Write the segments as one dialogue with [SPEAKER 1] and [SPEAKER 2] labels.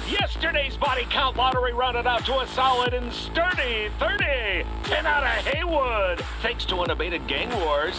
[SPEAKER 1] Yesterday's body count lottery rounded out to a solid and sturdy 30. 10 out of Haywood, thanks to unabated gang wars.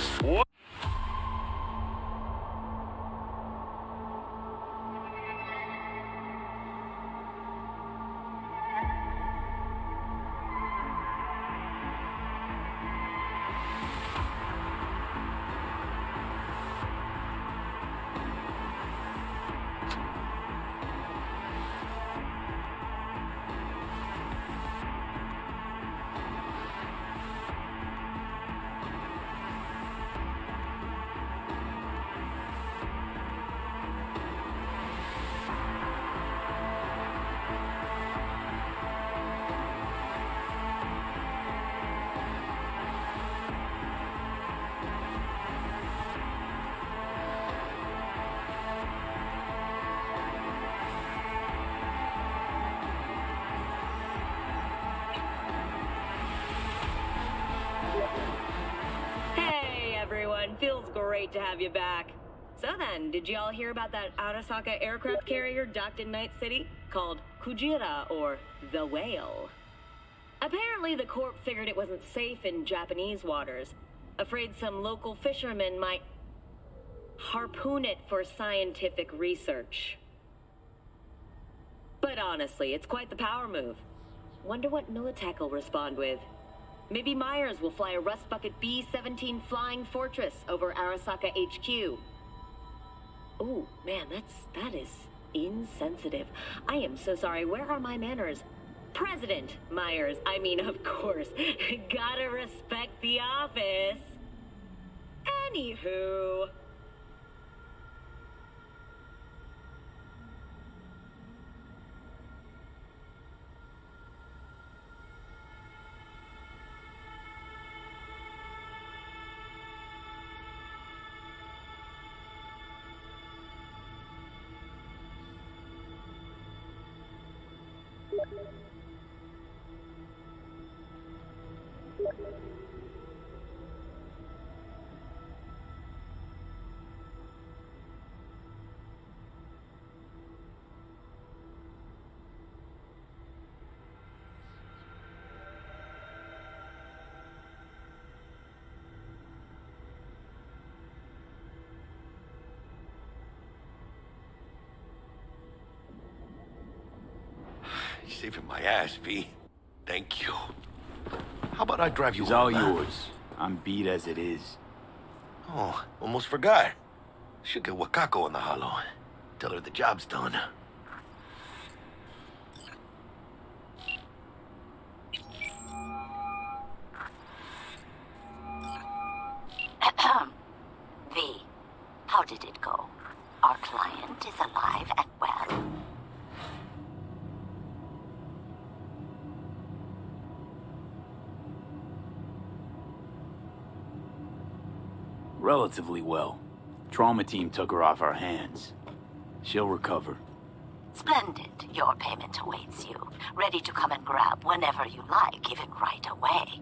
[SPEAKER 2] Feels great to have you back. So then, did y'all hear about that Arasaka aircraft carrier docked in Night City called Kujira, or the Whale? Apparently the Corp figured it wasn't safe in Japanese waters, afraid some local fishermen might harpoon it for scientific research. But honestly, it's quite the power move. Wonder what Militech will respond with. Maybe Myers will fly a Rust Bucket B-17 Flying Fortress over Arasaka HQ. Oh, man, that is insensitive. I am so sorry. Where are my manners? President Myers. I mean, of course. Gotta respect the office. Anywho.
[SPEAKER 3] You're saving my ass, V. Thank you. How about I drive you
[SPEAKER 4] It's
[SPEAKER 3] home,
[SPEAKER 4] all
[SPEAKER 3] huh?
[SPEAKER 4] yours. I'm beat as it is.
[SPEAKER 3] Oh, almost forgot. Should get Wakako in the hollow. Tell her the job's done.
[SPEAKER 5] V, how did it go? Our client is alive and well.
[SPEAKER 4] Relatively well. Trauma team took her off our hands. She'll recover.
[SPEAKER 5] Splendid. Your payment awaits you, ready to come and grab whenever you like, even right away.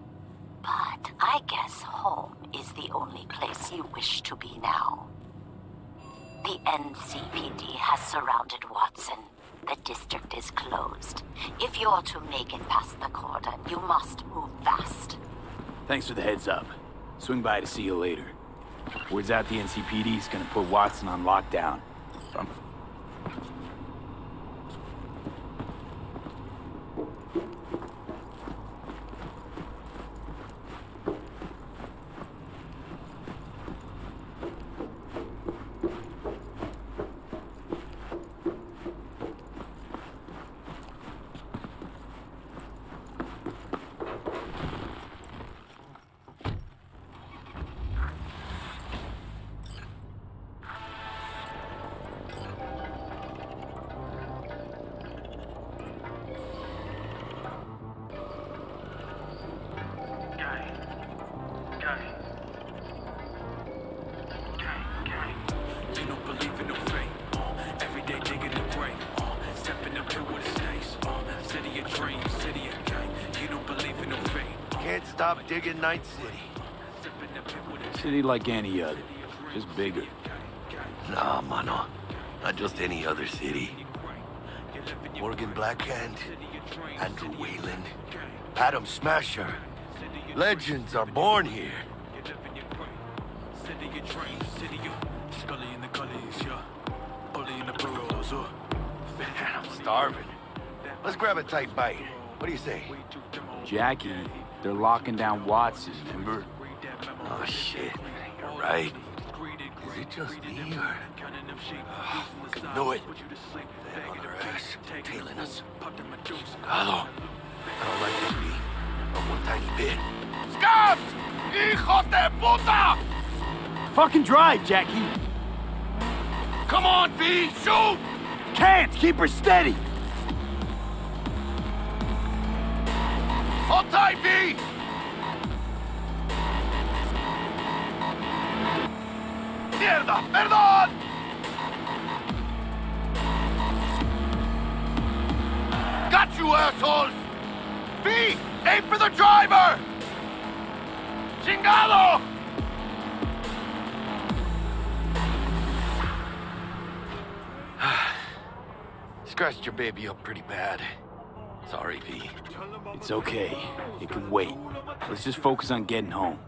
[SPEAKER 5] But I guess home is the only place you wish to be now. The NCPD has surrounded Watson. The district is closed. If you're to make it past the cordon, you must move fast.
[SPEAKER 4] Thanks for the heads up. Swing by to see you later. Word's out the NCPD's gonna put Watson on lockdown.
[SPEAKER 3] Can't stop digging Night City.
[SPEAKER 4] City like any other, just bigger.
[SPEAKER 3] Nah, mano. Not just any other city. Morgan Blackhand, Andrew Wayland, Adam Smasher. Legends are born here. Man, I'm starving. Let's grab a tight bite. What do you say?
[SPEAKER 4] Jackie, they're locking down Watson, remember?
[SPEAKER 3] Oh, shit. You're right. Is it just me, or... Oh, fucking knew it. They're on their ass, tailing us. Hello. I don't like this beat. Not one tiny bit. Scabs! Hijos de puta!
[SPEAKER 4] Fucking drive, Jackie!
[SPEAKER 3] Come on, V! Shoot!
[SPEAKER 4] Can't! Keep her steady!
[SPEAKER 3] Hold tight, V! Mierda! Perdón! Got you, assholes! V! Aim for the driver! Chingado! Scratched your baby up pretty bad. Sorry, V.
[SPEAKER 4] It's okay. It can wait. Let's just focus on getting home.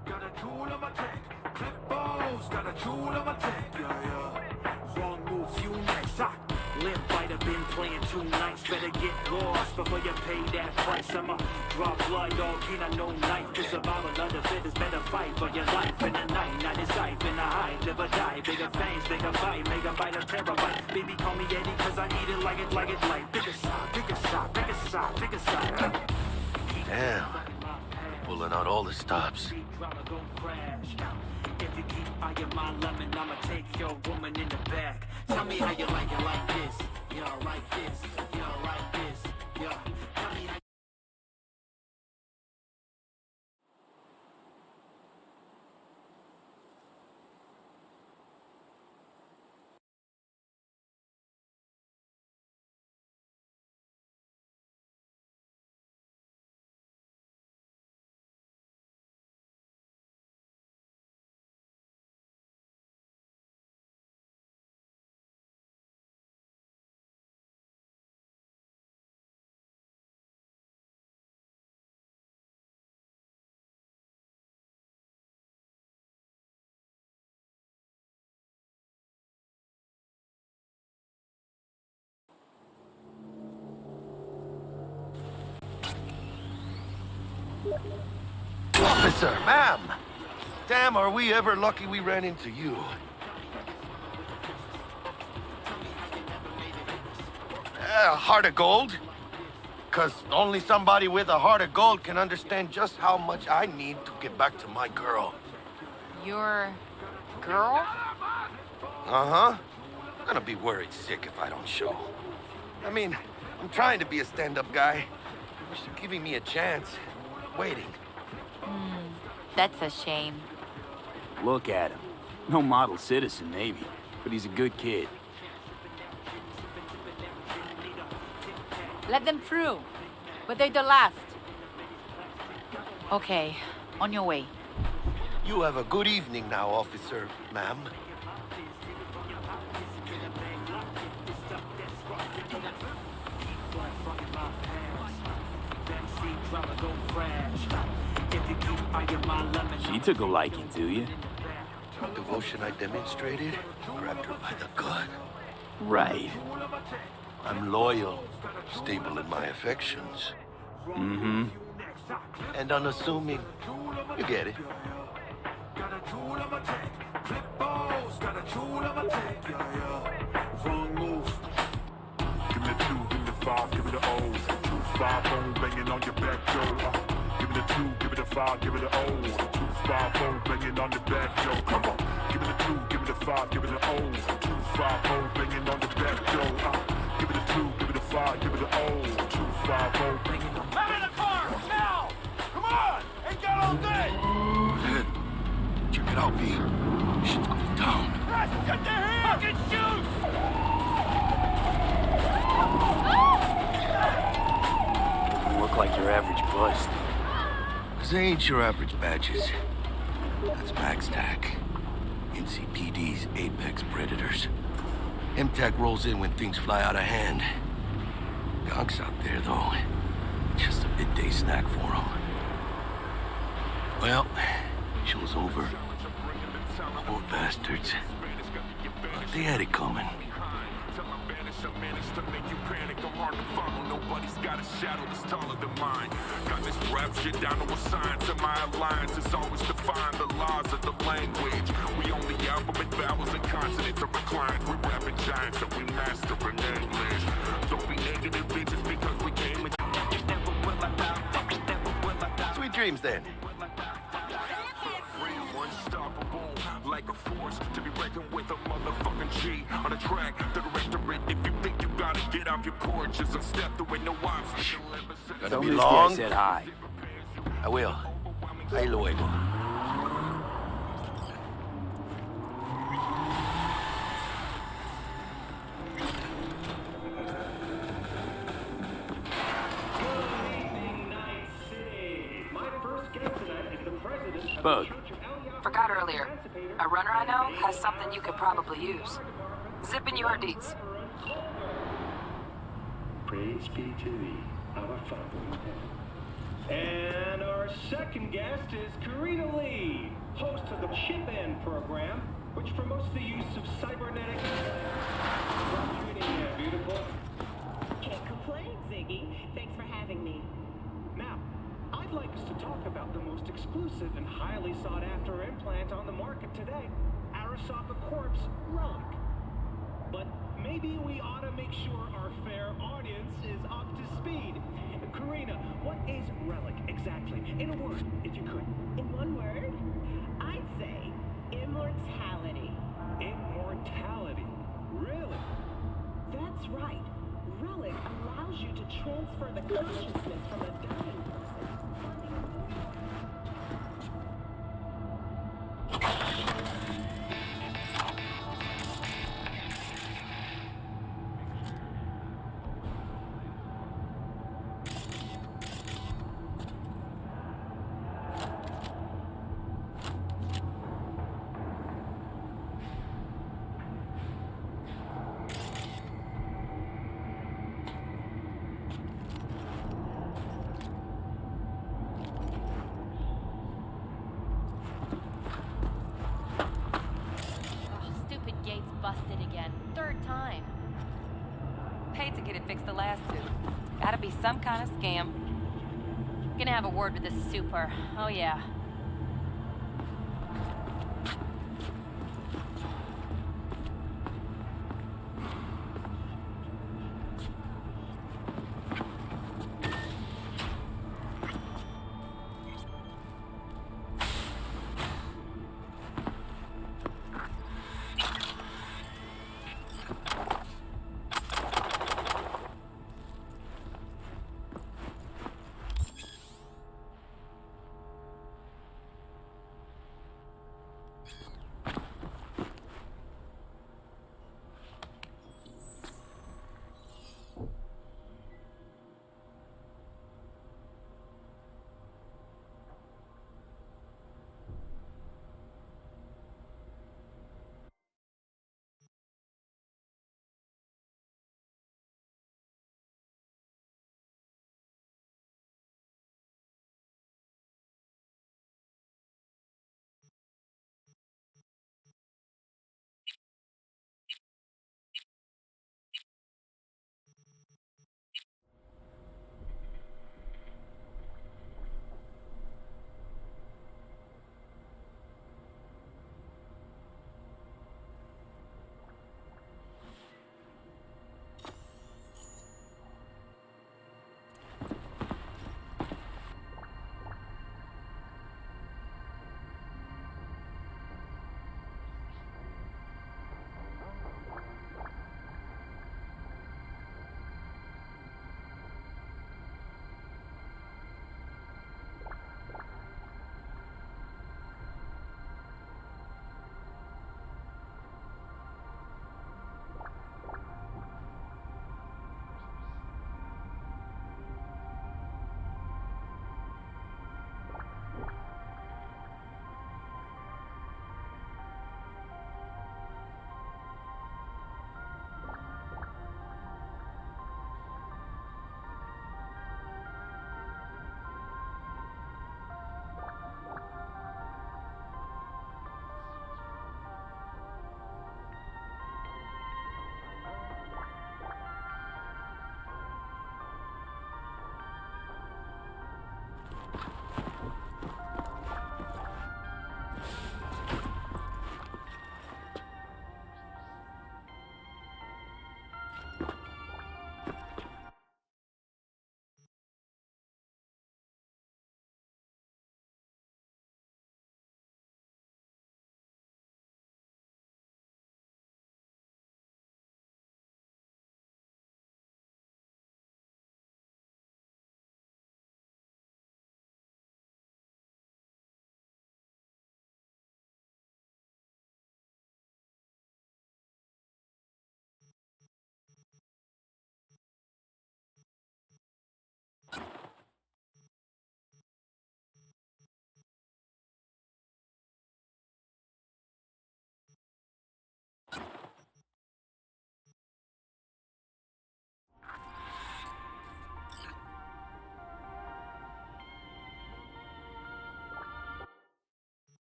[SPEAKER 6] Been playing 2 nights, better get lost before you pay that price. I'ma drop blood, dog, ain't I no knife. It's about another fittest, better fight for your life in the night. Not his life in the hide, live or die. Bigger fangs, bigger bite, make a bite of terabyte. Baby, call me Eddie, cause I eat it like it light. Bigger shot, bigger shot, bigger shot, bigger shot.
[SPEAKER 3] Damn. Pulling out all the stops.
[SPEAKER 6] If you keep eyeing my lemon, I'ma take your woman in the back. Tell me how you like it like this. Yeah, like this. Yeah, like this. Yeah. Tell me how.
[SPEAKER 3] Officer, ma'am! Damn, are we ever lucky we ran into you. A heart of gold? Because only somebody with a heart of gold can understand just how much I need to get back to my girl.
[SPEAKER 7] Your girl?
[SPEAKER 3] Uh-huh. I'm gonna be worried sick if I don't show. I mean, I'm trying to be a stand-up guy. She's giving me a chance. Waiting.
[SPEAKER 7] That's a shame.
[SPEAKER 4] Look at him. No model citizen, maybe, but he's a good kid.
[SPEAKER 7] Let them through. But they're the last. Okay, on your way.
[SPEAKER 3] You have a good evening now, officer, ma'am.
[SPEAKER 4] She took a liking to you.
[SPEAKER 3] Devotion I demonstrated, grabbed her by the gut.
[SPEAKER 4] Right.
[SPEAKER 3] I'm loyal, stable in my affections.
[SPEAKER 4] Mm-hmm.
[SPEAKER 3] And unassuming. You get it.
[SPEAKER 6] Wrong move.
[SPEAKER 8] Give me the 2, give me the 5, give me the O. 2-5 bone banging on your back door. Give me the 2, give me the 5, give me the O. 2-5 bone banging on the back door. Come on. Give me the 2, give me the 5, give me the O. 2-5 bone banging on the back door. Give me the 2, give me the 5, give me the O. 2-5 bone banging on the back door.
[SPEAKER 1] I'm in the car! Now! Come on! Ain't got all day!
[SPEAKER 3] Check it out, V. Shit's going down.
[SPEAKER 1] Press, get their hands! Fucking shoot!
[SPEAKER 4] You look like your average bust.
[SPEAKER 3] Cause they ain't your average badges. That's MaxTac. NCPD's apex predators. MTAC rolls in when things fly out of hand. skunks out there, though. Just a midday snack for them. Well, show's over. Poor bastards. But they had it coming.
[SPEAKER 8] Nobody's got a shadow that's taller than mine. Got this rap shit down to a science, and my alliance is always to find the laws of the language. We only alphabet vowels and consonants of reclines. We rapping giants and we mastering English. Don't be negative bitches because we came in.
[SPEAKER 3] Sweet dreams, then.
[SPEAKER 8] Unstoppable, like a force to be reckoned with, a motherfucking G on a track. The director, if you think you gotta get off your porch, just a step through it, no obstacle.
[SPEAKER 3] Gonna
[SPEAKER 4] Tell
[SPEAKER 3] be
[SPEAKER 4] Misty I
[SPEAKER 3] long?
[SPEAKER 4] said hi.
[SPEAKER 3] I will. Ahí luego.
[SPEAKER 4] Bug.
[SPEAKER 9] Forgot earlier. A runner I know has something you could probably use. Zip in your deeds.
[SPEAKER 6] Praise be to thee, our Father in heaven. And our second guest is Karina Lee, host of the Chip-In program, which promotes the use of cybernetic... Beautiful.
[SPEAKER 2] Can't complain, Ziggy. Thanks for having me.
[SPEAKER 6] Now, I'd like us to talk about the most exclusive and highly sought-after implant on the market today, Arasaka Corp's Relic. But maybe we ought to make sure our fair audience is up to speed. Karina, what is Relic exactly? In a word, if you could.
[SPEAKER 2] In one word, I'd say immortality.
[SPEAKER 6] Immortality. Really?
[SPEAKER 2] That's right. Relic allows you to transfer the consciousness from a dying person.
[SPEAKER 7] Stupid gate's busted again. Third time.
[SPEAKER 9] Paid to get it fixed the last two. Gotta be some kind of scam.
[SPEAKER 7] Gonna have a word with this super. Oh yeah.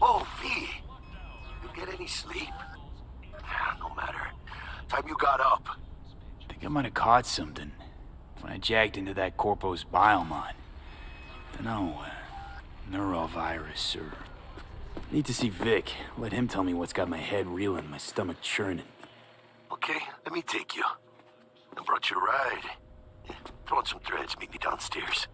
[SPEAKER 3] Oh, V. You get any sleep? No matter. Time you got up.
[SPEAKER 4] Think I might have caught something when I jacked into that Corpo's biomon. Dunno, neurovirus or... Need to see Vic. Let him tell me what's got my head reeling, my stomach churning.
[SPEAKER 3] Okay, let me take you. I brought you a ride. Throw on some threads, meet me downstairs.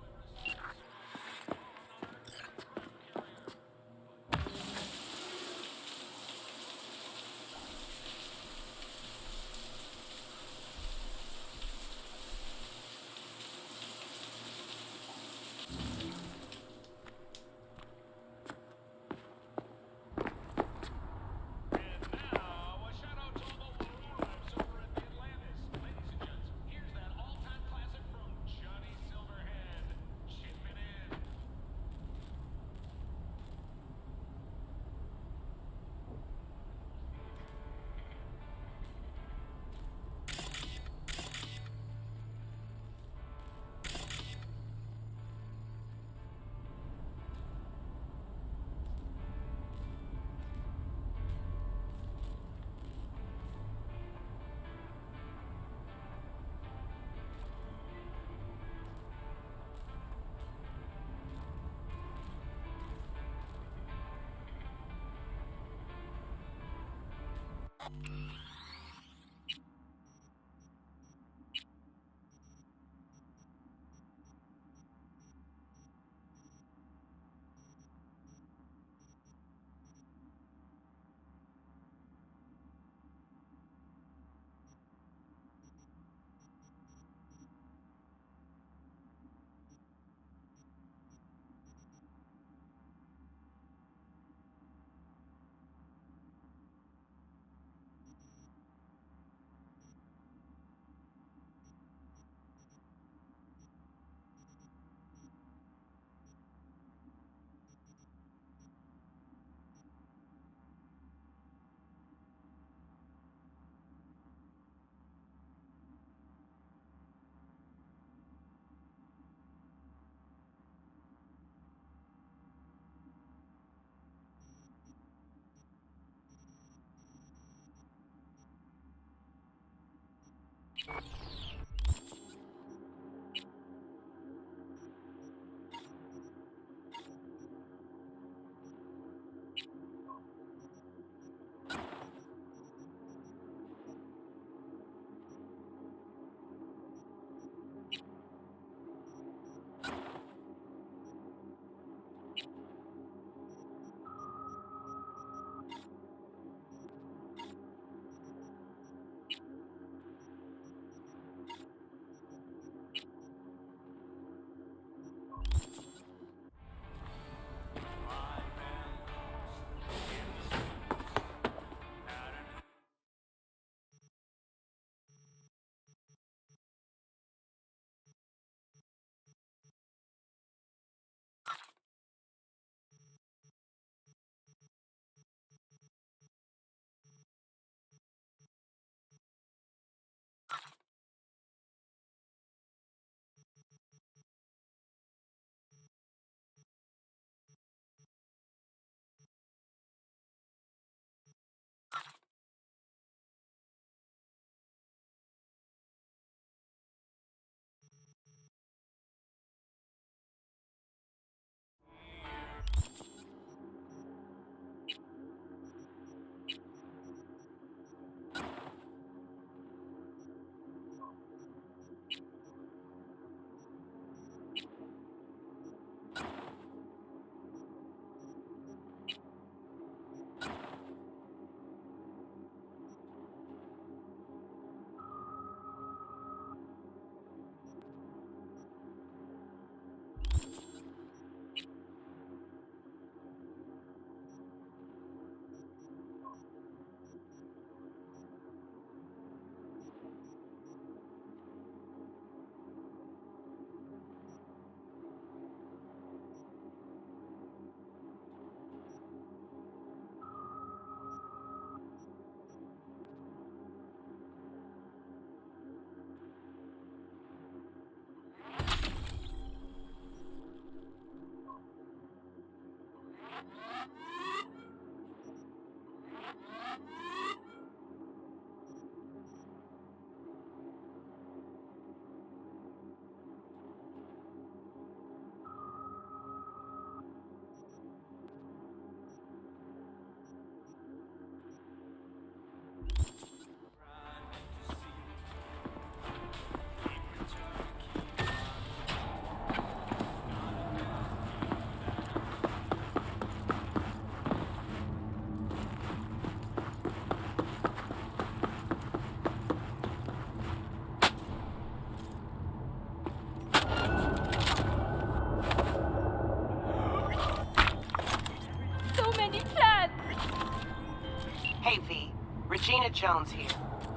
[SPEAKER 10] Hey V, Regina Jones here.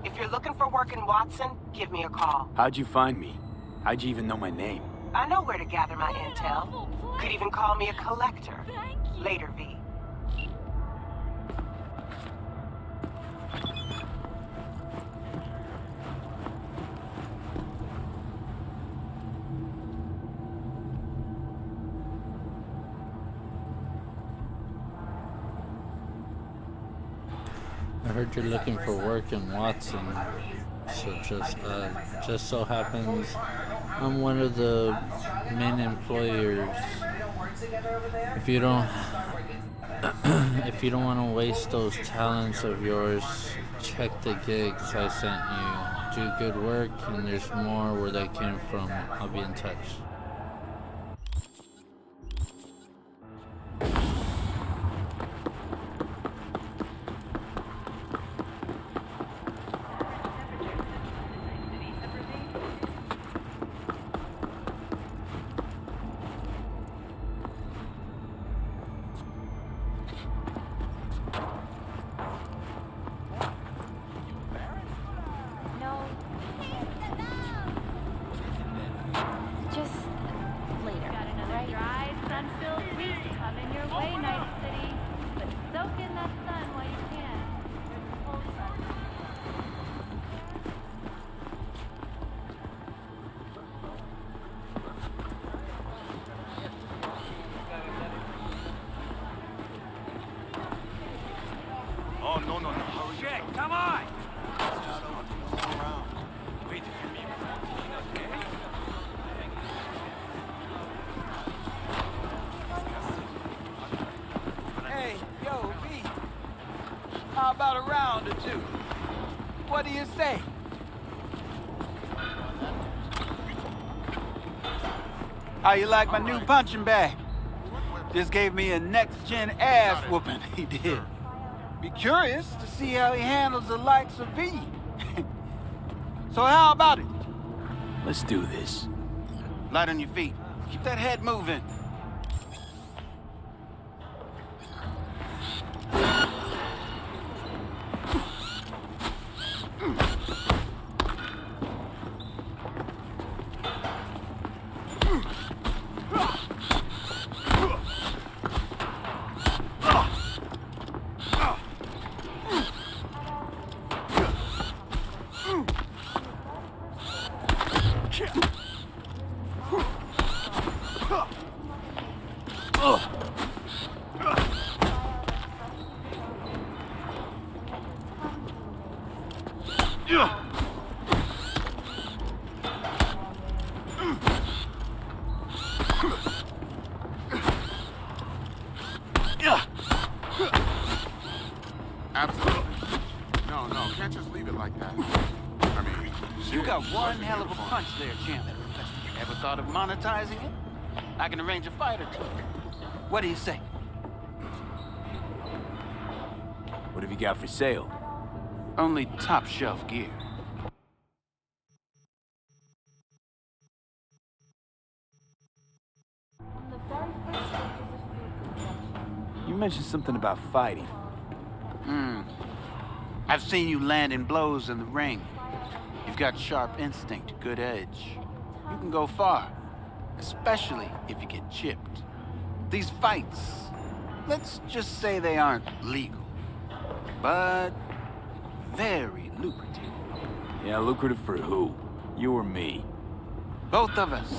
[SPEAKER 10] If you're looking for work in Watson, give me a call.
[SPEAKER 4] How'd you find me? How'd you even know my name?
[SPEAKER 10] I know where to gather my intel. Could even call me a collector. Later, V.
[SPEAKER 11] I heard you're looking for work in Watson, so just so happens I'm one of the main employers. If you don't if you don't want to waste those talents of yours, check the gigs I sent you. Do good work, and there's more where they came from. I'll be in touch.
[SPEAKER 4] How about a round or two? What do you say? How you like my new punching bag? Just gave me a next-gen ass whooping, he did. Be curious to see how he handles the likes of V. So how about it? Let's do this. Light on your feet. Keep that head moving.
[SPEAKER 8] Absolutely. No, can't just leave it like that. I mean,
[SPEAKER 4] You got one hell of a punch there, champ. Ever thought of monetizing it? I can arrange a fight or two. What do you say? What have you got for sale? Only top shelf gear. You mentioned something about fighting. I've seen you landing blows in the ring. You've got sharp instinct, good edge. You can go far, especially if you get chipped. These fights, let's just say they aren't legal, but very lucrative. Yeah, lucrative for who? You or me? Both of us.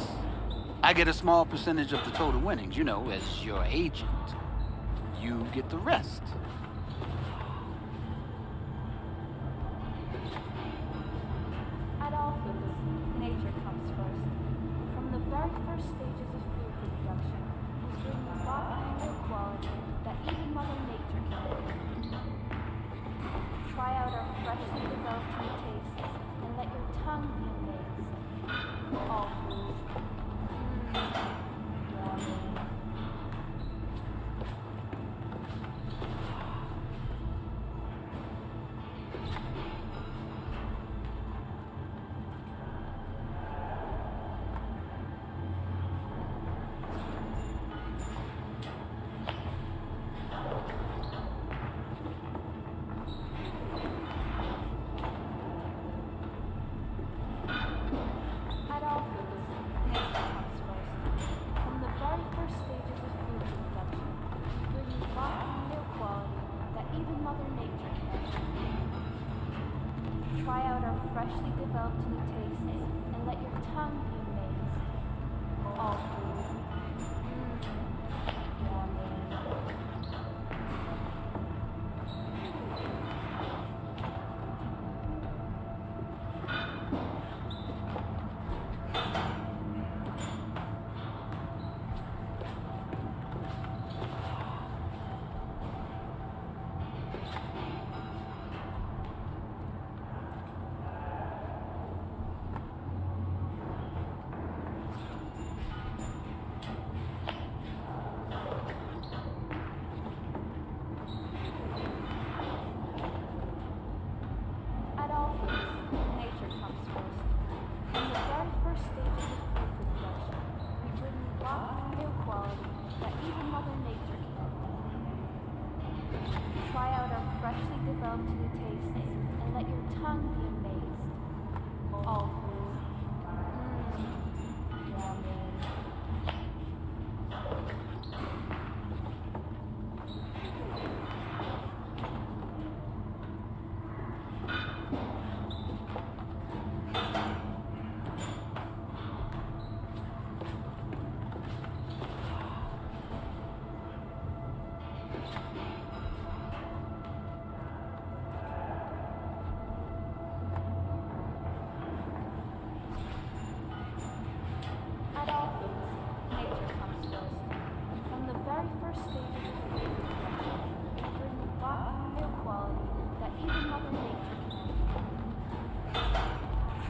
[SPEAKER 4] I get a small percentage of the total winnings, you know, as your agent. You get the rest.
[SPEAKER 12] At all foods, nature comes first. From the very first stages of food production, we bring the raw and quality that even Mother Nature can. Try out our freshly developed new tastes and let your tongue be amazed. All foods. Yummy. At all foods, nature comes first. From the very first stages of food production, we bring you raw and new quality that even Mother Nature can. Try out our freshly developed new tastes and let your tongue be amazed. All foods. Yummy. At all foods, nature comes first. From the very first stages of food production, we bring you raw and new quality that even Mother Nature can. Try out our freshly developed new tastes and let your tongue be amazed. All foods. Yummy. Mother Nature can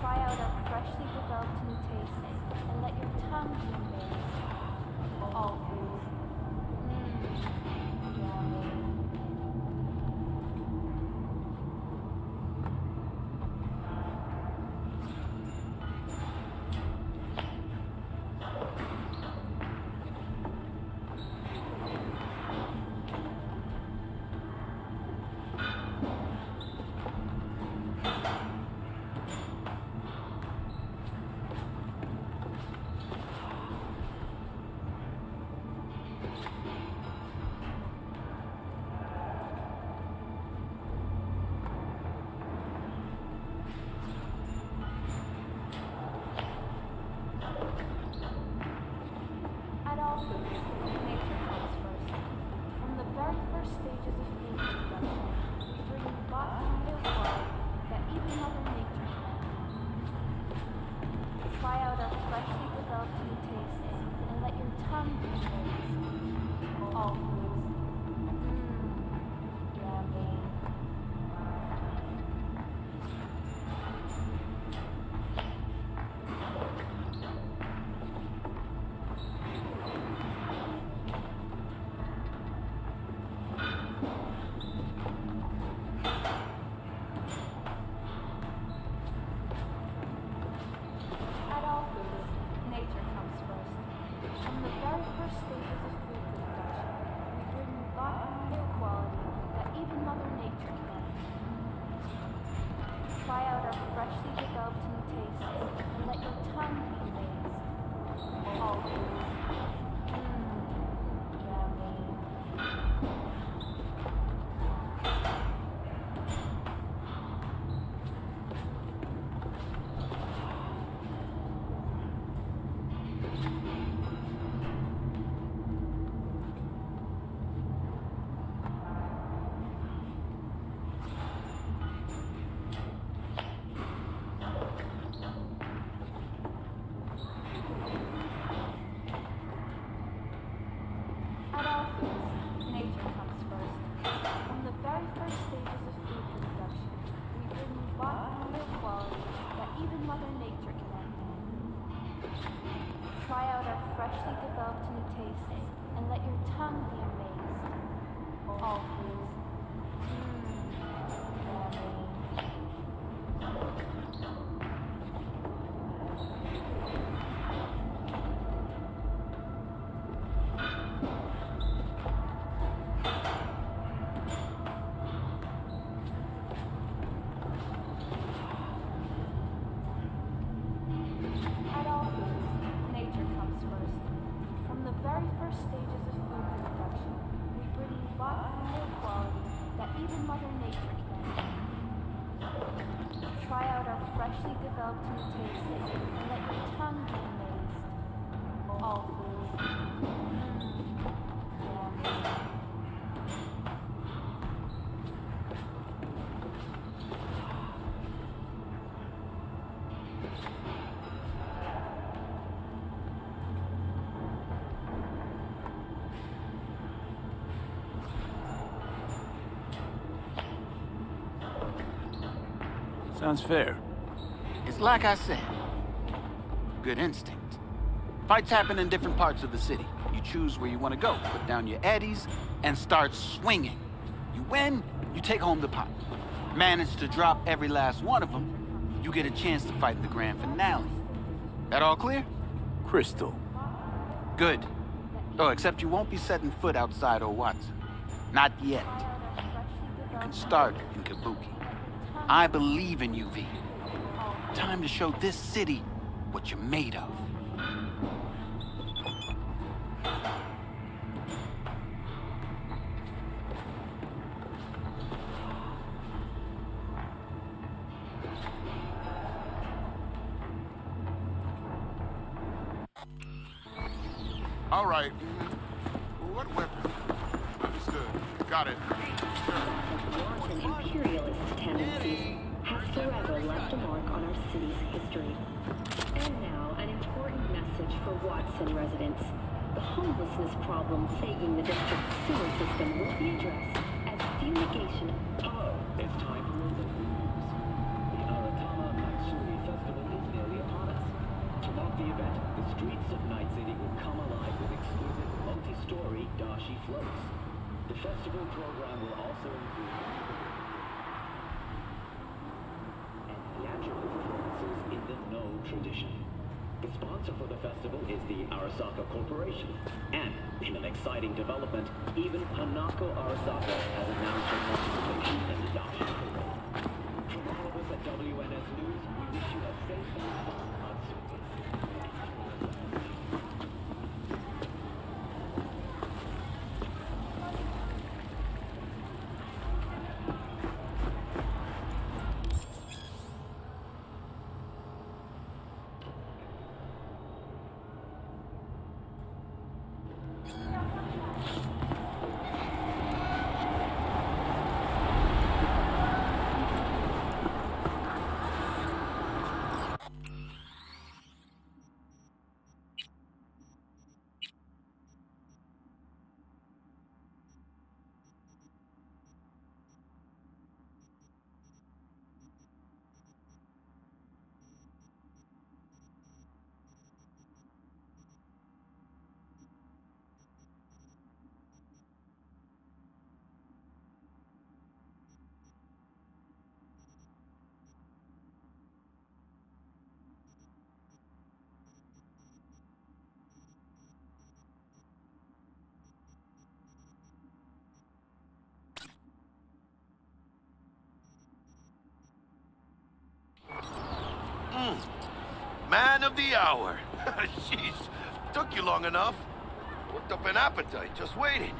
[SPEAKER 12] try out our freshly developed new tastes and let your tongue be amazed. All foods. Yummy. At all foods, nature comes first. From the very first stages of food production, we bring you bottom-tier quality that even Mother Nature can envy. Try out our freshly developed new tastes and let your tongue be amazed. All foods. Yummy. At all foods, nature comes first. From the very first stages of food production, we bring you bottom-tier quality that even Mother Nature can envy. Try out our freshly developed new tastes and let your tongue be amazed. All foods. Yummy. At all foods, nature comes first. From the very first stages of food production, we bring you bottom-tier quality that even Mother Nature can envy. Try out our freshly developed new tastes and let your tongue be amazed. All foods. Yummy. At all foods, nature comes first. From the very first stages of food production, we bring you bottom-tier quality that even Mother Nature can envy. Try out our freshly developed new tastes and let your tongue be amazed. All foods. Yummy.
[SPEAKER 4] Sounds fair.
[SPEAKER 3] It's like I said. Good instinct. Fights happen in different parts of the city. You choose where you want to go, put down your eddies, and start swinging. You win, you take home the pot. Manage to drop every last one of them, you get a chance to fight in the grand finale. That all clear?
[SPEAKER 4] Crystal.
[SPEAKER 3] Good. Oh, except you won't be setting foot outside O. Watson. Not yet. You can start in Kabuki. I believe in you, V. Time to show this city what you're made of.
[SPEAKER 8] All right. What weapon? Understood. Got it.
[SPEAKER 2] And imperialist tendencies has forever left a mark on our city's history. And now, an important message for Watson residents. The homelessness problem plaguing the district's sewer system will be addressed as fumigation.
[SPEAKER 13] Hello, it's time for event, the streets of Night City will come alive with exquisite multi-story dashi floats. The festival program will also include and theatrical performances in the No tradition. The sponsor for the festival is the Arasaka Corporation. And, in an exciting development, even Hanako Arasaka has announced her participation in the dashi parade. From all of us at WNS News, we wish you a safe and fun Natsuki.
[SPEAKER 3] Man of the hour. Jeez, took you long enough. Worked up an appetite just waiting.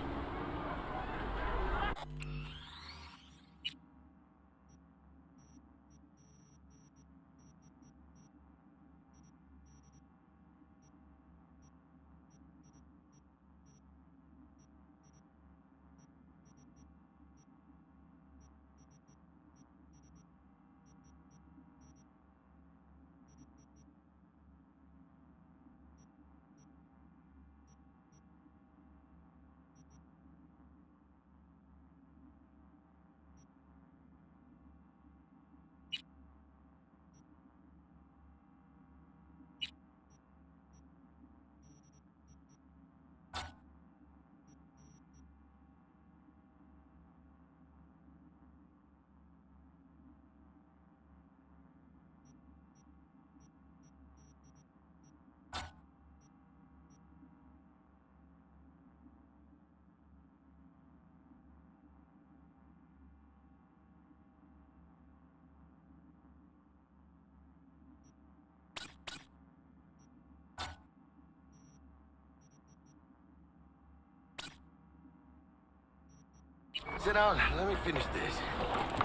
[SPEAKER 3] Sit down, let me finish this.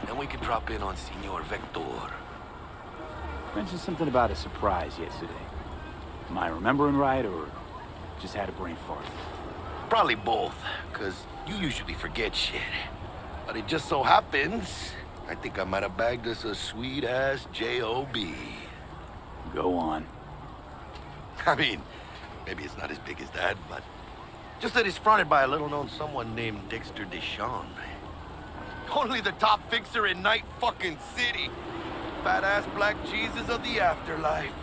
[SPEAKER 3] Then we can drop in on Senor Vector.
[SPEAKER 4] Mentioned something about a surprise yesterday. Am I remembering right, or just had a brain fart?
[SPEAKER 3] Probably both, because you usually forget shit. But it just so happens, I think I might have bagged us a sweet-ass J.O.B.
[SPEAKER 4] Go on.
[SPEAKER 3] I mean, maybe it's not as big as that, but just that it's fronted by a little-known someone named Dexter Deshawn. Only the top fixer in Night fucking City. Fat-ass black Jesus of the afterlife.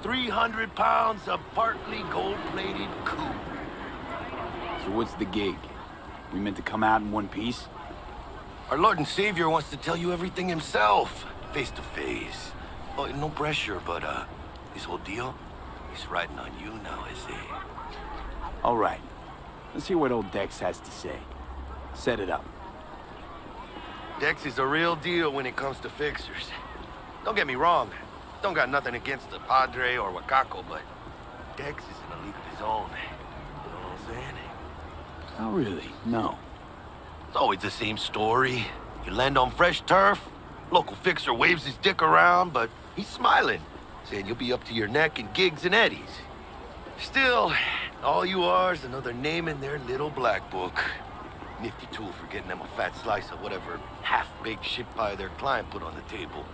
[SPEAKER 3] 300 pounds of partly gold-plated coupe.
[SPEAKER 4] So what's the gig? We meant to come out in one piece?
[SPEAKER 3] Our Lord and Savior wants to tell you everything himself, face to face. Oh, no pressure, but this whole deal is riding on you now, I say.
[SPEAKER 4] All right. Let's hear what old Dex has to say. Set it up.
[SPEAKER 3] Dex is a real deal when it comes to fixers. Don't get me wrong. Don't got nothing against the Padre or Wakako, but Dex is in a league of his own. You know what I'm saying?
[SPEAKER 4] Oh, really? No.
[SPEAKER 3] It's always the same story. You land on fresh turf, local fixer waves his dick around, but he's smiling, saying you'll be up to your neck in gigs and eddies. Still, all you are is another name in their little black book. Nifty tool for getting them a fat slice of whatever half-baked shit pie their client put on the table.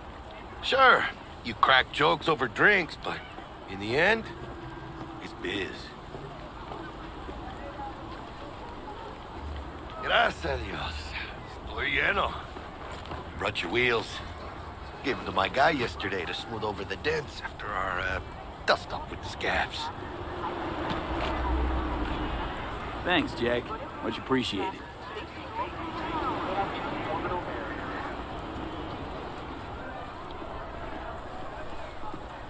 [SPEAKER 3] Sure, you crack jokes over drinks, but in the end, it's biz. Gracias a Dios. Estoy lleno. Brought your wheels. Gave them to my guy yesterday to smooth over the dents after our Dust off with the scabs.
[SPEAKER 4] Thanks, Jack. Much appreciated.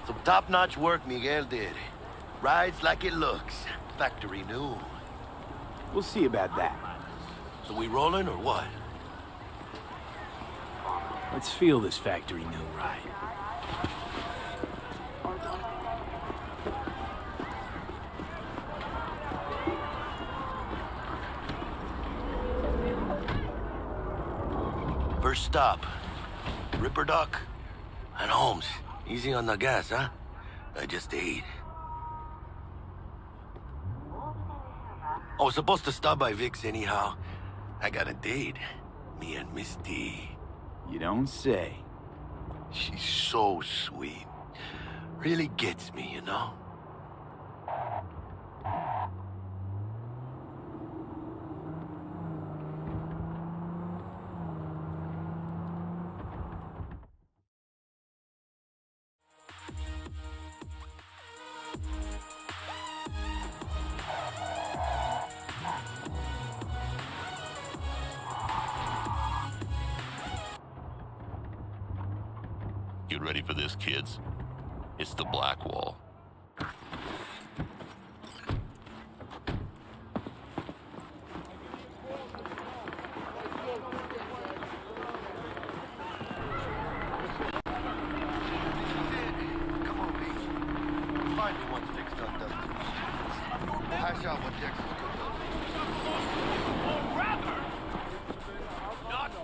[SPEAKER 3] Some top-notch work Miguel did. Rides like it looks. Factory new.
[SPEAKER 4] We'll see about that.
[SPEAKER 3] So we rolling or what?
[SPEAKER 4] Let's feel this factory new ride.
[SPEAKER 3] First stop. Ripperdock and Holmes. Easy on the gas, huh? I just ate. I was supposed to stop by Vic's anyhow. I got a date. Me and Misty.
[SPEAKER 4] You don't say.
[SPEAKER 3] She's so sweet. Really gets me, you know?
[SPEAKER 14] Get ready for this, kids. It's the Black Wall.
[SPEAKER 3] Come on, Pete. Find me once fixed on dusted. Hash out what Dex is cooked up.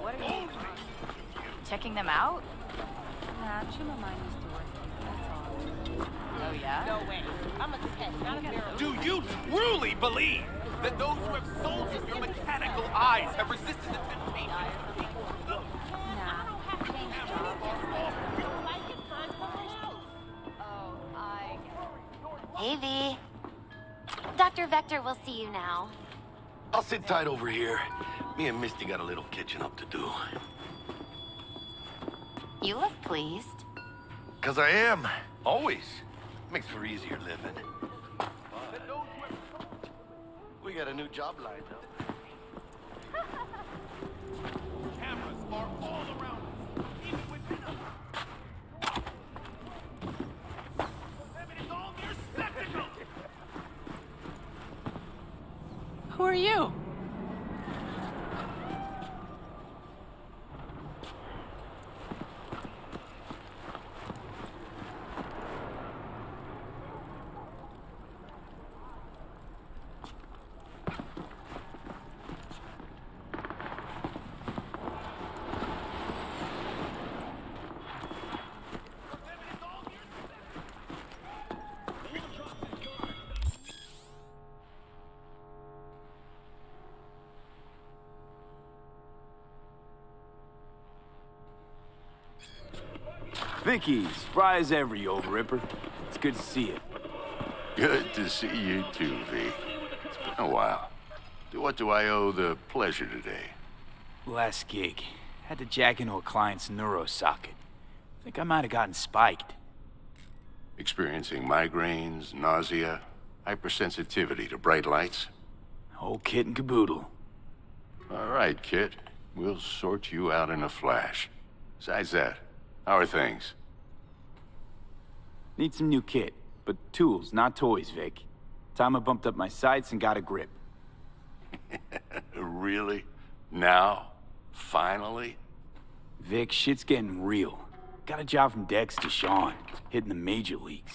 [SPEAKER 7] What are you checking them out? Nah, Chimamine used to work here, that's all. Oh, yeah?
[SPEAKER 10] No way. I'm a tech, not a barrel.
[SPEAKER 15] Do you truly believe that those who have sold you your mechanical eyes have resisted the temptation?
[SPEAKER 16] Hey, V. Dr. Vector will see you now.
[SPEAKER 3] I'll sit tight over here. Me and Misty got a little catching up to do.
[SPEAKER 16] You look pleased.
[SPEAKER 3] 'Cause I am. Always. Makes for easier living. We got a new job lined up.
[SPEAKER 15] Cameras are all around us, even within us. It is all mere spectacle!
[SPEAKER 7] Who are you?
[SPEAKER 4] Vicky, spry as ever, you old ripper. It's good to see you.
[SPEAKER 14] Good to see you too, V. It's been a while. To what do I owe the pleasure today?
[SPEAKER 4] Last gig. Had to jack into a client's neuro socket. Think I might have gotten spiked.
[SPEAKER 14] Experiencing migraines, nausea, hypersensitivity to bright lights?
[SPEAKER 4] Whole kit and caboodle.
[SPEAKER 14] All right, kid. We'll sort you out in a flash. Besides that, how are things?
[SPEAKER 4] Need some new kit, but tools, not toys, Vic. Time I bumped up my sights and got a grip.
[SPEAKER 14] Really? Now? Finally?
[SPEAKER 4] Vic, shit's getting real. Got a job from Dex to Sean, hitting the major leagues.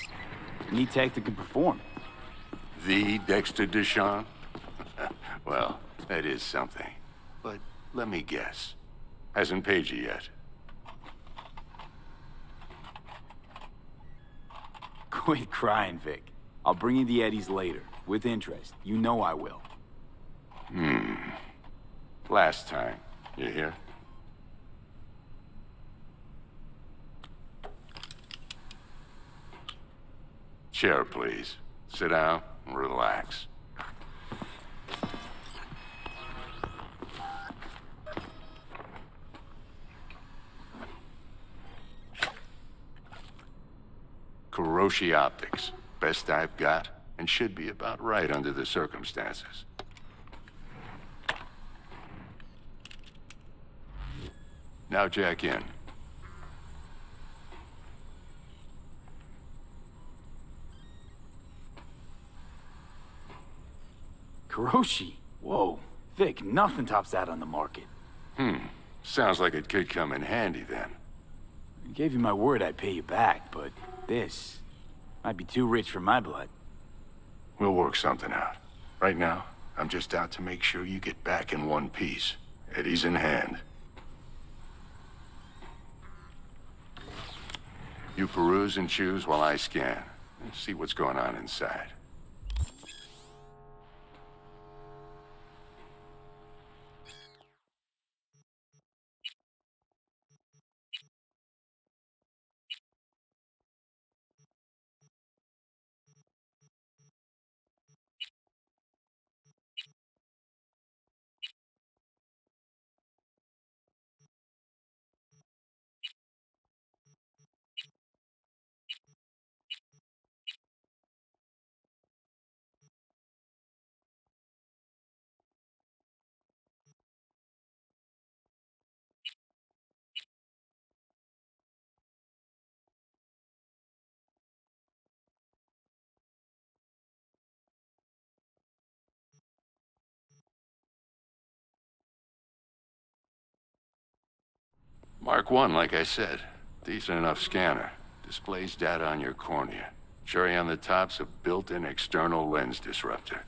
[SPEAKER 4] Need tech that can perform.
[SPEAKER 14] The Dexter Deshawn? Well, that is something. But let me guess. Hasn't paid you yet.
[SPEAKER 4] Quit crying, Vic. I'll bring you the Eddies later, with interest. You know I will.
[SPEAKER 14] Last time. You hear? Chair, please. Sit down and relax. Kuroshi Optics. Best I've got, and should be about right under the circumstances. Now jack in.
[SPEAKER 4] Kuroshi? Whoa. Vic, nothing tops that on the market.
[SPEAKER 14] Sounds like it could come in handy then.
[SPEAKER 4] I gave you my word I'd pay you back, but this might be too rich for my blood.
[SPEAKER 14] We'll work something out. Right now, I'm just out to make sure you get back in one piece. Eddie's in hand. You peruse and choose while I scan. And see what's going on inside. Mark 1, like I said. Decent enough scanner. Displays data on your cornea. Cherry on the top's a built-in external lens disruptor.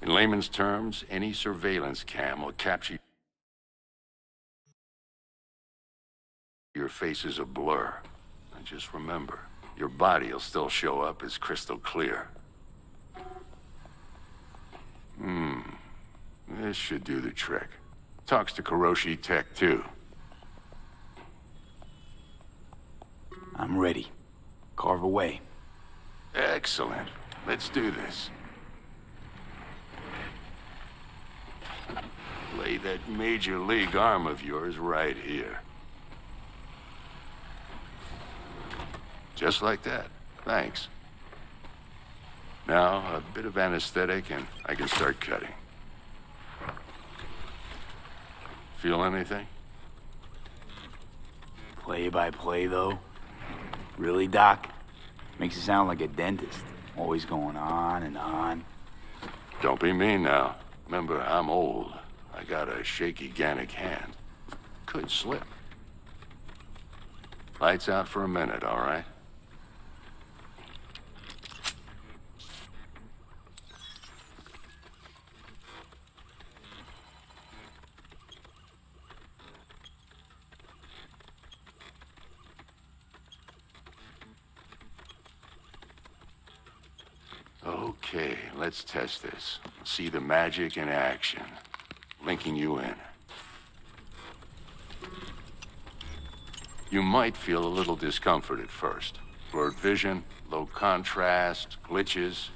[SPEAKER 14] In layman's terms, any surveillance cam will capture your face as a blur. And just remember, your body will still show up as crystal clear. This should do the trick. Talks to Kuroshi Tech, too.
[SPEAKER 4] I'm ready. Carve away.
[SPEAKER 14] Excellent. Let's do this. Lay that major league arm of yours right here. Just like that. Thanks. Now, a bit of anesthetic and I can start cutting. Feel anything?
[SPEAKER 4] Play by play, though? Really, Doc? Makes it sound like a dentist. Always going on and on.
[SPEAKER 14] Don't be mean now. Remember, I'm old. I got a shaky Gannic hand. Could slip. Lights out for a minute, all right? Okay, let's test this. See the magic in action. Linking you in. You might feel a little discomfort at first. Blurred vision, low contrast, glitches.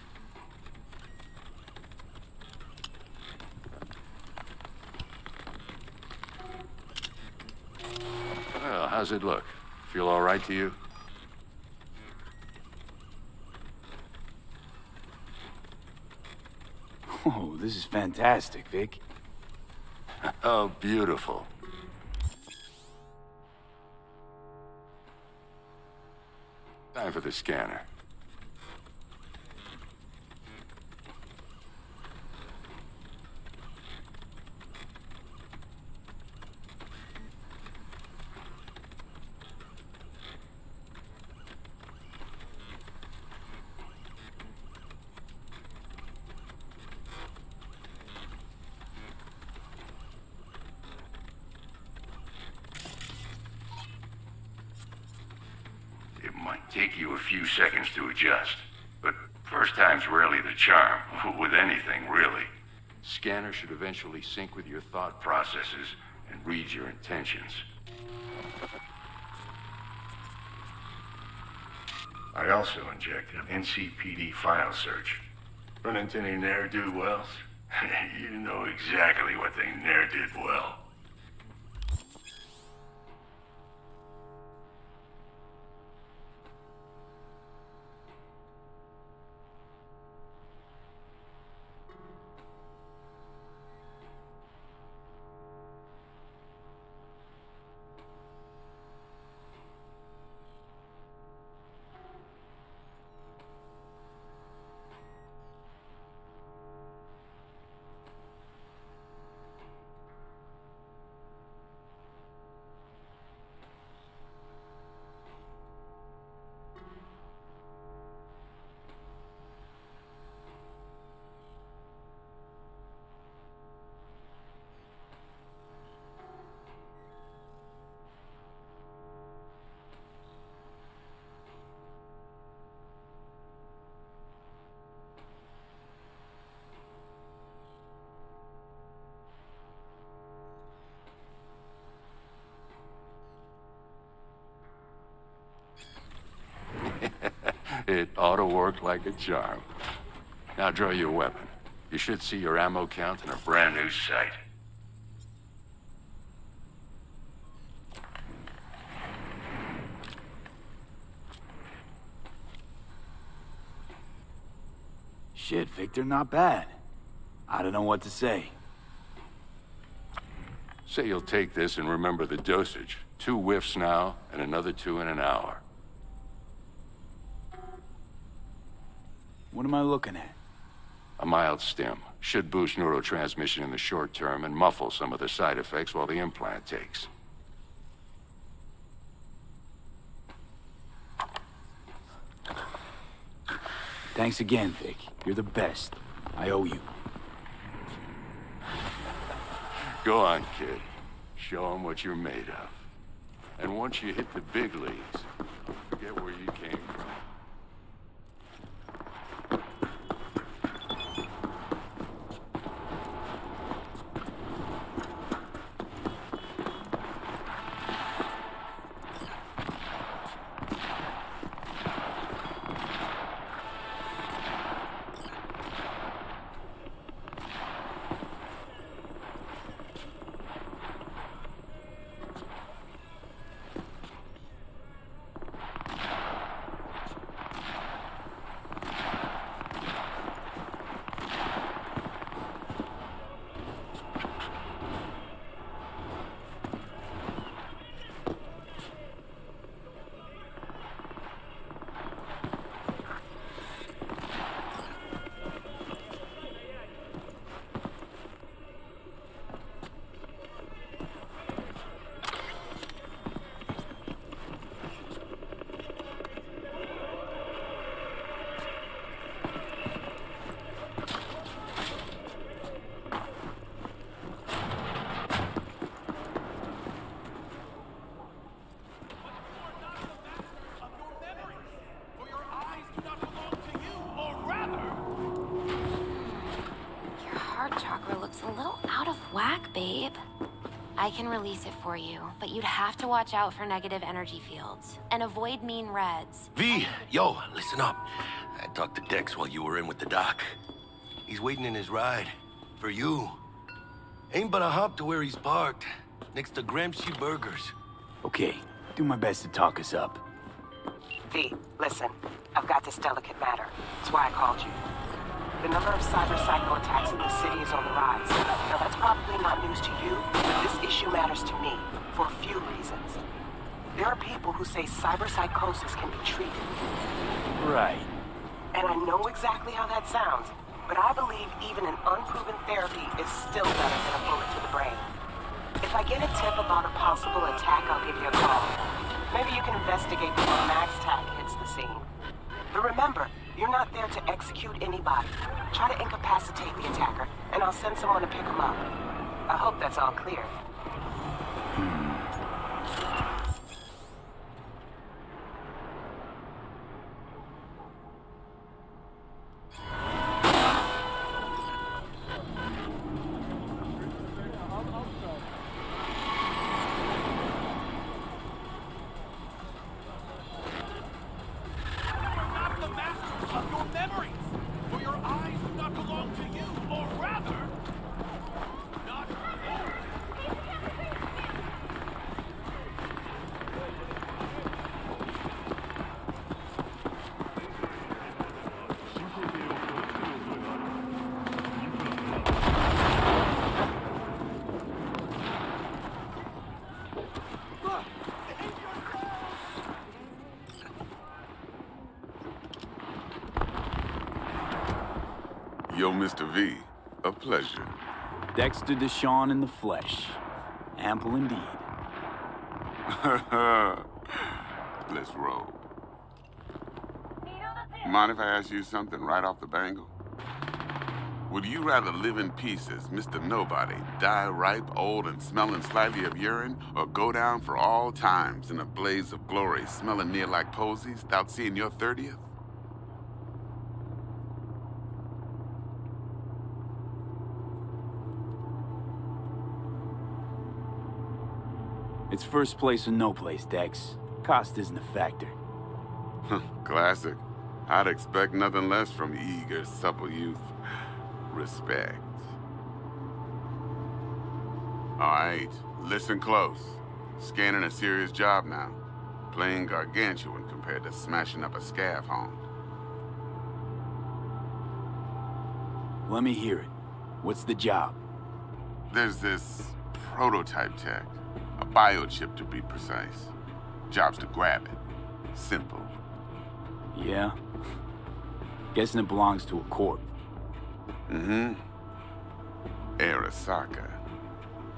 [SPEAKER 14] Well, how's it look? Feel all right to you?
[SPEAKER 4] Oh, this is fantastic, Vic.
[SPEAKER 14] Oh, beautiful. Time for the scanner. It might take you a few seconds to adjust, but first time's rarely the charm, with anything, really. Scanner should eventually sync with your thought processes and read your intentions. I also inject an NCPD file search. Run into any ne'er-do-wells? You know exactly what they ne'er did well. It ought to work like a charm. Now draw your weapon. You should see your ammo count in a brand new sight.
[SPEAKER 4] Shit, Victor, not bad. I don't know what to say.
[SPEAKER 14] Say you'll take this and remember the dosage. 2 whiffs now, and another 2 in an hour.
[SPEAKER 4] What am I looking at?
[SPEAKER 14] A mild stim. Should boost neurotransmission in the short term and muffle some of the side effects while the implant takes.
[SPEAKER 4] Thanks again, Vic. You're the best. I owe you.
[SPEAKER 14] Go on, kid. Show them what you're made of. And once you hit the big leagues, forget where you came from.
[SPEAKER 16] A little out of whack, babe. I can release it for you, but you'd have to watch out for negative energy fields and avoid mean reds.
[SPEAKER 3] V, yo, listen up. I talked to Dex while you were in with the doc. He's waiting in his ride. For you. Ain't but a hop to where he's parked. Next to Gramsci Burgers.
[SPEAKER 4] Okay, do my best to talk us up.
[SPEAKER 10] V, listen. I've got this delicate matter. That's why I called you. The number of cyber-psycho attacks in the city is on the rise. Now, that's probably not news to you, but this issue matters to me for a few reasons. There are people who say cyber-psychosis can be treated.
[SPEAKER 4] Right.
[SPEAKER 10] And I know exactly how that sounds, but I believe even an unproven therapy is still better than a bullet to the brain. If I get a tip about a possible attack, I'll give you a call. Maybe you can investigate before Max Tack hits the scene. But remember, you're not there to execute anybody. Try to incapacitate the attacker, and I'll send someone to pick him up. I hope that's all clear.
[SPEAKER 17] Yo, Mr. V, a pleasure.
[SPEAKER 4] Dexter Deshawn in the flesh. Ample indeed.
[SPEAKER 17] Let's roll. Mind if I ask you something right off the bangle? Would you rather live in pieces, Mr. Nobody, die ripe, old, and smelling slightly of urine, or go down for all times in a blaze of glory, smelling near like posies, without seeing your 30th?
[SPEAKER 4] It's first place or no place, Dex. Cost isn't a factor.
[SPEAKER 17] Classic. I'd expect nothing less from eager, supple youth. Respect. All right, listen close. Scanning a serious job now. Playing gargantuan compared to smashing up a scaffold.
[SPEAKER 4] Let me hear it. What's the job?
[SPEAKER 17] There's this prototype tech. A biochip to be precise. Job's to grab it. Simple.
[SPEAKER 4] Yeah? Guessing it belongs to a corp.
[SPEAKER 17] Mm-hmm. Arasaka.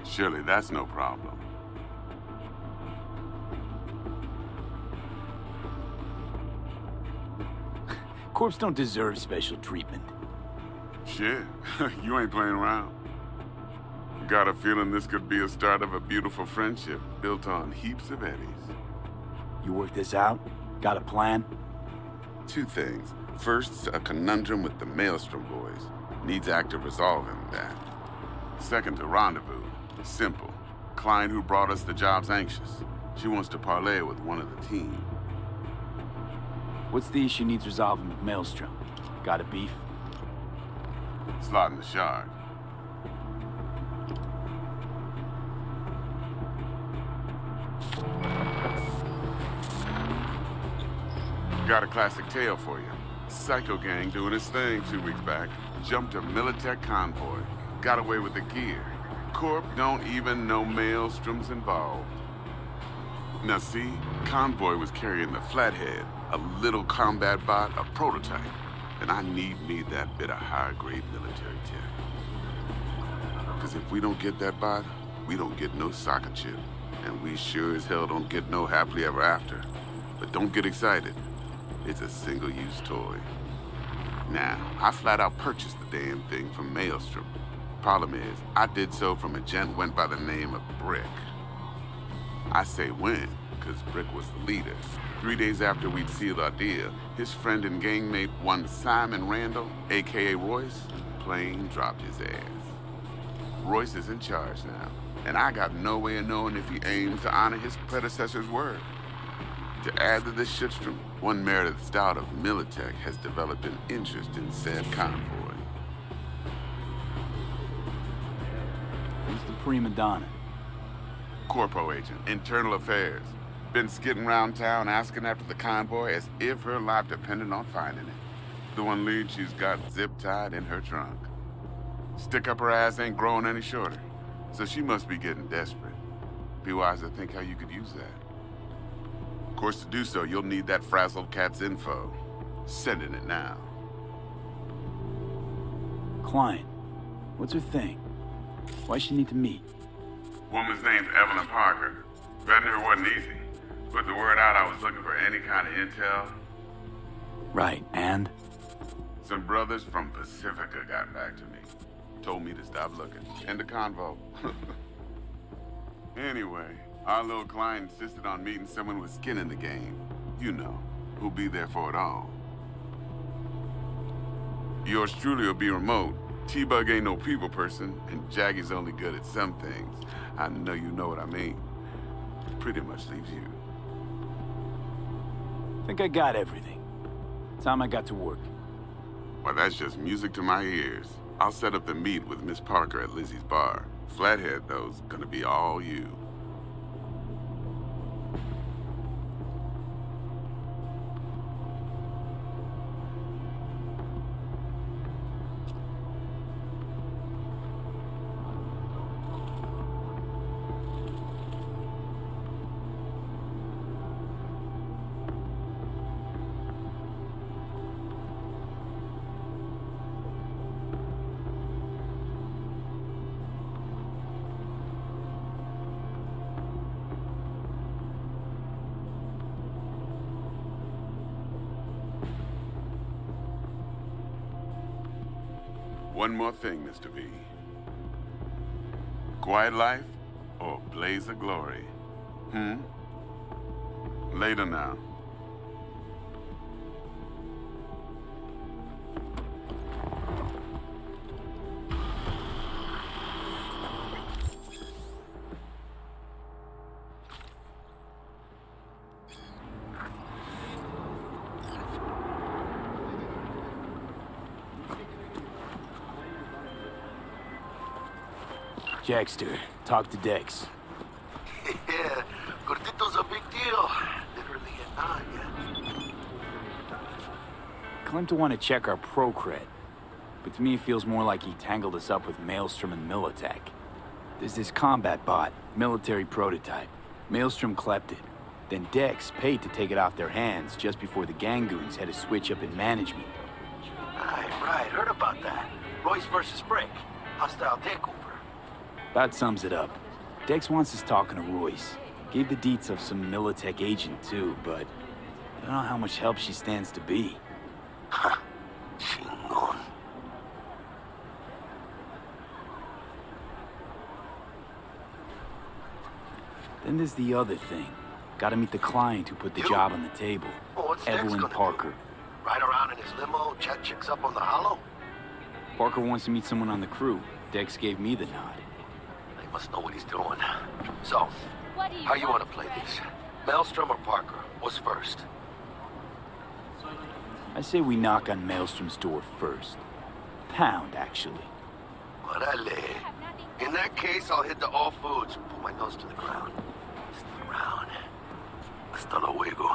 [SPEAKER 17] Surely that's no problem.
[SPEAKER 4] Corps don't deserve special treatment.
[SPEAKER 17] Shit, you ain't playing around. Got a feeling this could be a start of a beautiful friendship built on heaps of eddies.
[SPEAKER 4] You work this out? Got a plan?
[SPEAKER 17] Two things. First, a conundrum with the Maelstrom boys. Needs active resolving that. Second, a rendezvous. Simple. Client who brought us the job's anxious. She wants to parlay with one of the team.
[SPEAKER 4] What's the issue needs resolving with Maelstrom? Got a beef?
[SPEAKER 17] Slot in the shard. Got a classic tale for you. Psycho gang doing his thing 2 weeks back. Jumped a Militech convoy. Got away with the gear. Corp don't even know Maelstrom's involved. Now see, convoy was carrying the Flathead, a little combat bot, a prototype. And I need that bit of high-grade military tech. Because if we don't get that bot, we don't get no soccer chip. And we sure as hell don't get no happily ever after. But don't get excited. It's a single-use toy. Now, I flat out purchased the damn thing from Maelstrom. Problem is, I did so from a gent went by the name of Brick. I say when, because Brick was the leader. 3 days after we'd sealed our deal, his friend and gangmate, one Simon Randall, a.k.a. Royce, plain dropped his ass. Royce is in charge now, and I got no way of knowing if he aims to honor his predecessor's word. To add to this shitstorm, one Meredith Stout of Militech has developed an interest in said convoy.
[SPEAKER 4] Who's the prima donna?
[SPEAKER 17] Corpo agent, internal affairs. Been skidding around town asking after the convoy as if her life depended on finding it. The one lead she's got zip-tied in her trunk. Stick up her ass ain't growing any shorter, so she must be getting desperate. Be wise to think how you could use that. Of course, to do so, you'll need that frazzled cat's info. Sending it now.
[SPEAKER 4] Client. What's her thing? Why she need to meet?
[SPEAKER 17] Woman's name's Evelyn Parker. Vetting her wasn't easy. Put the word out I was looking for any kind of intel.
[SPEAKER 4] Right, and?
[SPEAKER 17] Some brothers from Pacifica got back to me. Told me to stop looking. End of convo. Anyway, our little client insisted on meeting someone with skin in the game. You know, who'll be there for it all. Yours truly will be remote. T-Bug ain't no people person, and Jaggy's only good at some things. I know you know what I mean. Pretty much leaves you.
[SPEAKER 4] Think I got everything. Time I got to work.
[SPEAKER 17] Well, that's just music to my ears. I'll set up the meet with Miss Parker at Lizzie's bar. Flathead, though's gonna be all you. One more thing, Mr. V. Quiet life or blaze of glory? Later now.
[SPEAKER 4] Dexter, talk to Dex.
[SPEAKER 3] Yeah, Gordito's a big deal. Literally a nine, yeah.
[SPEAKER 4] Claimed to want to check our pro cred, but to me it feels more like he tangled us up with Maelstrom and Militech. There's this combat bot, military prototype. Maelstrom clept it. Then Dex paid to take it off their hands just before the Gangoons had a switch up in management.
[SPEAKER 3] Right, heard about that. Royce versus Brick. Hostile takeover.
[SPEAKER 4] About sums it up. Dex wants us talking to Royce. Gave the deets of some Militech agent too, but I don't know how much help she stands to be.
[SPEAKER 3] Chingon.
[SPEAKER 4] Then there's the other thing. Gotta meet the client who put the job on the table.
[SPEAKER 3] Well, what's Dex
[SPEAKER 4] Evelyn
[SPEAKER 3] gonna
[SPEAKER 4] Parker.
[SPEAKER 3] do? Ride around in his limo, chat chicks up on the hollow?
[SPEAKER 4] Parker wants to meet someone on the crew. Dex gave me the nod.
[SPEAKER 3] He must know what he's doing. So, how you want to play this? Maelstrom or Parker? What's first?
[SPEAKER 4] I say we knock on Maelstrom's door first. Pound, actually.
[SPEAKER 3] Orale. In that case, I'll hit the all foods. Put my nose to the ground. Stick around. Hasta luego.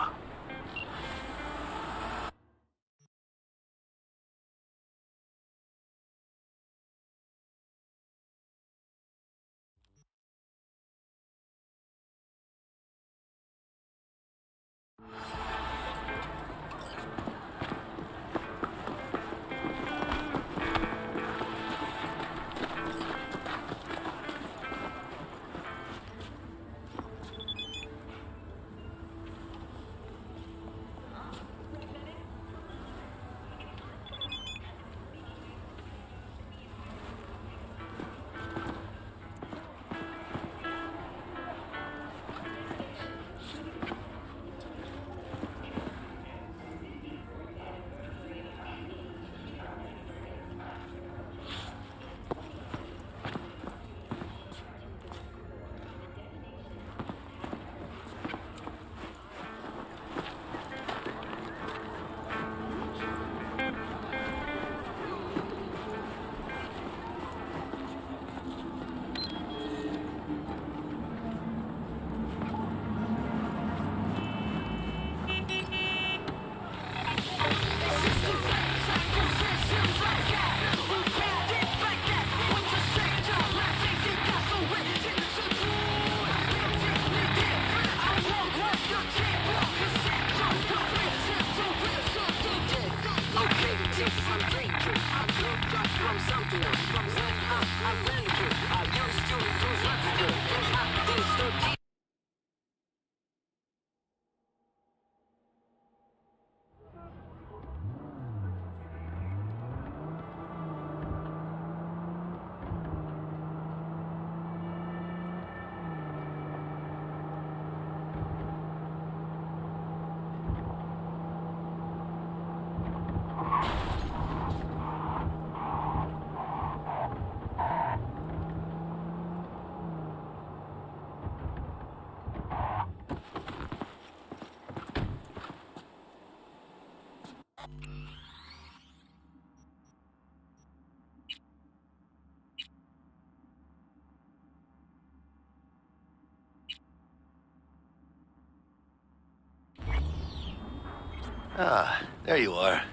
[SPEAKER 3] Ah, there you are.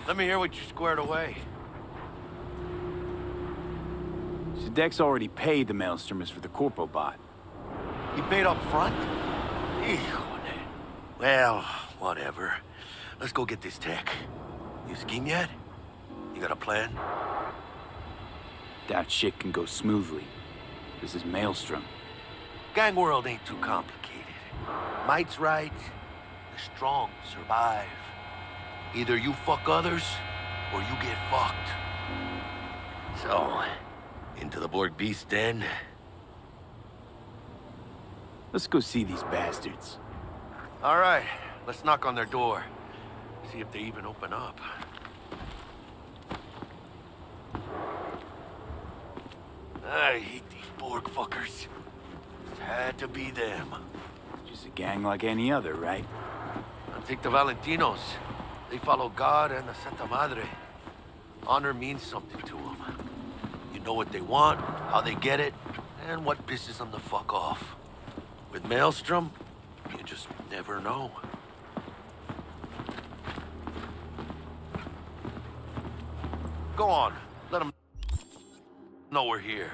[SPEAKER 3] Let me hear what you squared away.
[SPEAKER 4] So Dex already paid the Maelstromers for the Corpo bot.
[SPEAKER 3] You paid up front? Well, whatever. Let's go get this tech. You scheme yet? You got a plan?
[SPEAKER 4] Doubt shit can go smoothly. This is Maelstrom.
[SPEAKER 3] Gang world ain't too complicated. Might's right. The strong survive. Either you fuck others, or you get fucked. So, into the Borg Beast den?
[SPEAKER 4] Let's go see these bastards.
[SPEAKER 3] All right, let's knock on their door. See if they even open up. I hate these Borg fuckers. It had to be them.
[SPEAKER 4] Just a gang like any other, right?
[SPEAKER 3] Take the Valentinos. They follow God and the Santa Madre. Honor means something to them. You know what they want, how they get it, and what pisses them the fuck off. With Maelstrom, you just never know. Go on, let them know we're here.